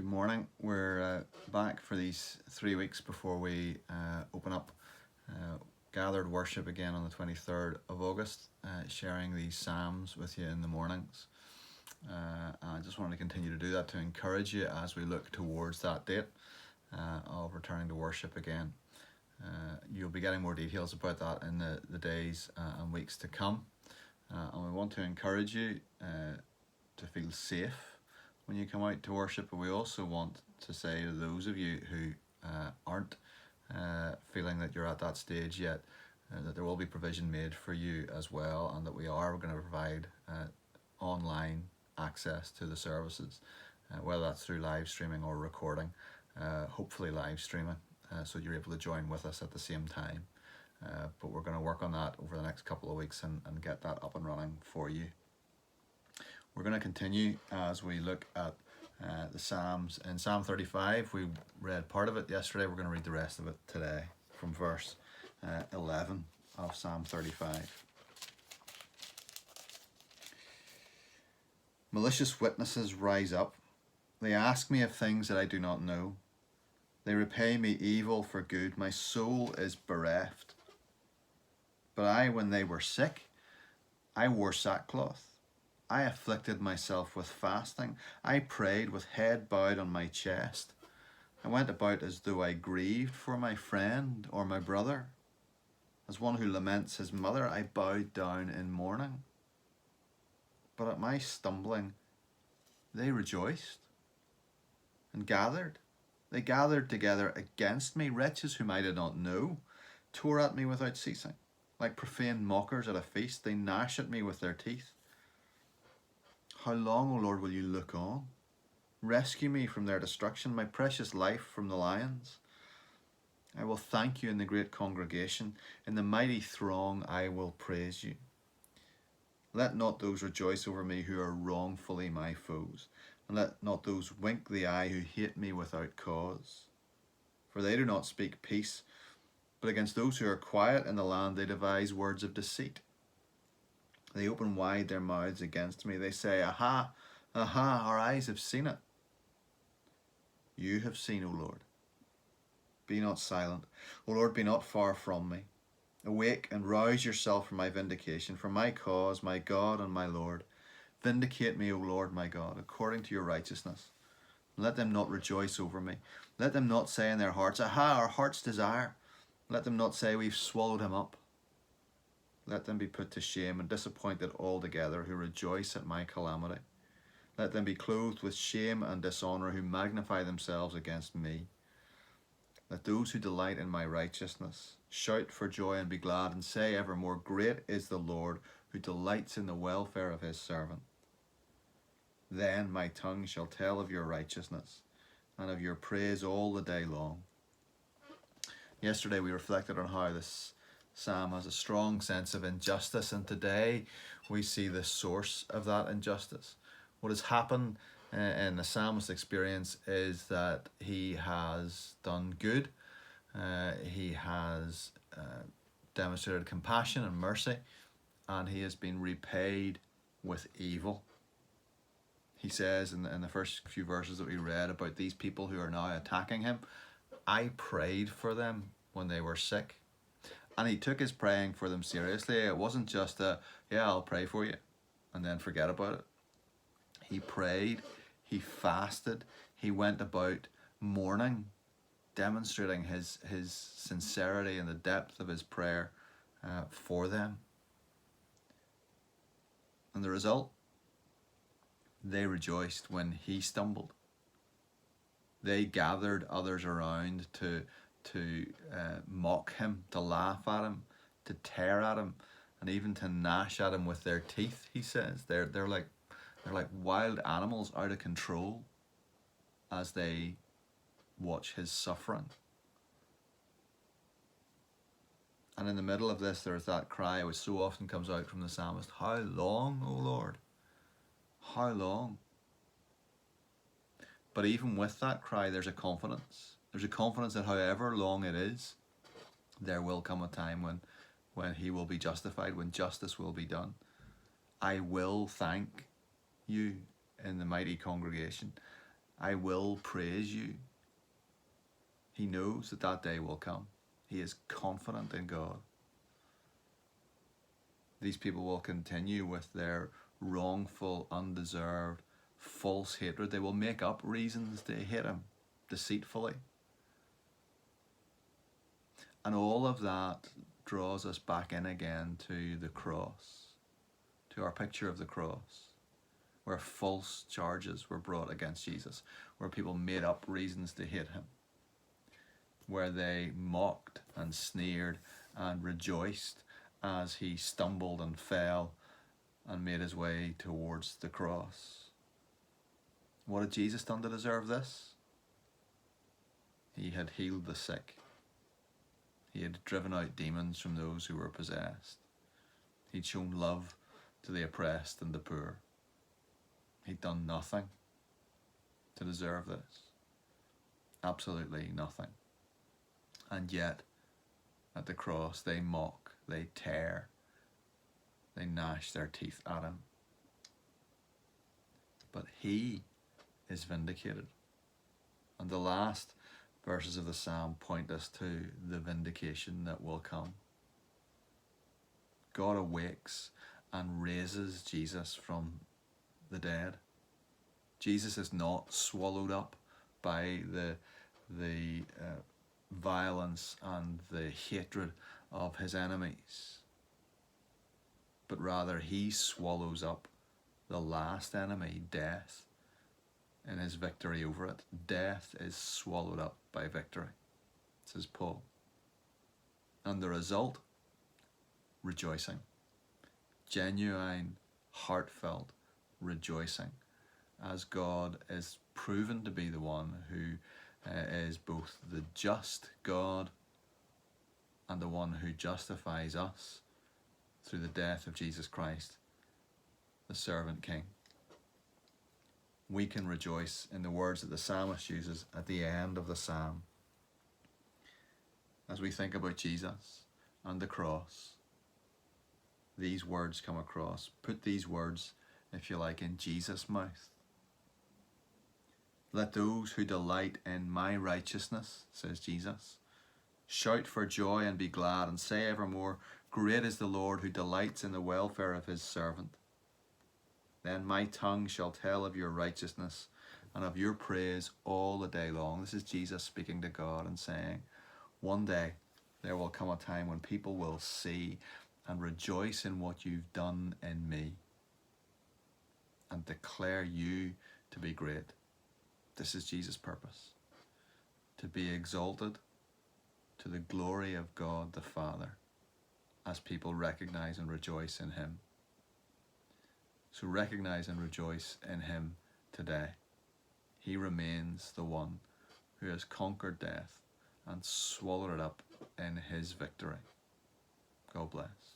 Good morning. We're back for these 3 weeks before we open up gathered worship again on the 23rd of August, sharing these Psalms with you in the mornings. I just wanted to continue to do that to encourage you as we look towards that date of returning to worship again. You'll be getting more details about that in the days and weeks to come. And we want to encourage you to feel safe when you come out to worship, but we also want to say to those of you who aren't feeling that you're at that stage yet, that there will be provision made for you as well, and that we are going to provide online access to the services, whether that's through live streaming or recording, hopefully live streaming, so you're able to join with us at the same time. But we're going to work on that over the next couple of weeks and get that up and running for you. We're going to continue as we look at the Psalms. In Psalm 35, we read part of it yesterday. We're going to read the rest of it today from verse 11 of Psalm 35. Malicious witnesses rise up. They ask me of things that I do not know. They repay me evil for good. My soul is bereft. But I, when they were sick, I wore sackcloth. I afflicted myself with fasting. I prayed with head bowed on my chest. I went about as though I grieved for my friend or my brother. As one who laments his mother, I bowed down in mourning. But at my stumbling, they rejoiced and gathered. They gathered together against me. Wretches whom I did not know tore at me without ceasing. Like profane mockers at a feast, they gnash at me with their teeth. How long, O Lord, will you look on? Rescue me from their destruction, my precious life from the lions. I will thank you in the great congregation. In the mighty throng I will praise you. Let not those rejoice over me who are wrongfully my foes, and let not those wink the eye who hate me without cause. For they do not speak peace, but against those who are quiet in the land they devise words of deceit. They open wide their mouths against me. They say, Aha, aha, our eyes have seen it. You have seen, O Lord. Be not silent. O Lord, be not far from me. Awake and rouse yourself for my vindication, for my cause, my God and my Lord. Vindicate me, O Lord, my God, according to your righteousness. Let them not rejoice over me. Let them not say in their hearts, Aha, our heart's desire. Let them not say, We've swallowed him up. Let them be put to shame and disappointed altogether who rejoice at my calamity. Let them be clothed with shame and dishonour who magnify themselves against me. Let those who delight in my righteousness shout for joy and be glad and say evermore, Great is the Lord who delights in the welfare of his servant. Then my tongue shall tell of your righteousness and of your praise all the day long. Yesterday we reflected on how this Psalm has a strong sense of injustice, and today we see the source of that injustice. What has happened in the psalmist's experience is that he has done good, he has demonstrated compassion and mercy, and he has been repaid with evil. He says in the first few verses that we read about these people who are now attacking him, I prayed for them when they were sick. And he took his praying for them seriously. It wasn't just I'll pray for you and then forget about it. He prayed, he fasted, he went about mourning, demonstrating his sincerity and the depth of his prayer for them. And the result, they rejoiced when he stumbled. They gathered others around to mock him, to laugh at him, to tear at him, and even to gnash at him with their teeth. He says they're like wild animals out of control as they watch his suffering. And in the middle of this, there's that cry which so often comes out from the psalmist: How long, O Lord? How long? But even with that cry, there's a confidence. There's a confidence that however long it is, there will come a time when he will be justified, when justice will be done. I will thank you in the mighty congregation. I will praise you. He knows that that day will come. He is confident in God. These people will continue with their wrongful, undeserved, false hatred. They will make up reasons to hate him deceitfully. And all of that draws us back in again to the cross, to our picture of the cross, where false charges were brought against Jesus, where people made up reasons to hate him, where they mocked and sneered and rejoiced as he stumbled and fell and made his way towards the cross. What had Jesus done to deserve this? He had healed the sick. He had driven out demons from those who were possessed. He'd shown love to the oppressed and the poor. He'd done nothing to deserve this. Absolutely nothing. And yet, at the cross, they mock, they tear, they gnash their teeth at him. But he is vindicated. And the last verses of the psalm point us to the vindication that will come. God awakes and raises Jesus from the dead. Jesus is not swallowed up by the violence and the hatred of his enemies, but rather he swallows up the last enemy, death, in his victory over it. Death is swallowed up by victory, says Paul. And the result, rejoicing. Genuine, heartfelt rejoicing, as God is proven to be the one who is both the just God and the one who justifies us through the death of Jesus Christ, the servant king. We can rejoice in the words that the psalmist uses at the end of the psalm. As we think about Jesus and the cross, these words come across. Put these words, if you like, in Jesus' mouth. Let those who delight in my righteousness, says Jesus, shout for joy and be glad, and say evermore, great is the Lord who delights in the welfare of his servant. Then my tongue shall tell of your righteousness and of your praise all the day long. This is Jesus speaking to God and saying, one day there will come a time when people will see and rejoice in what you've done in me and declare you to be great. This is Jesus' purpose, to be exalted to the glory of God the Father as people recognize and rejoice in him. So recognize and rejoice in him today. He remains the one who has conquered death and swallowed it up in his victory. God bless.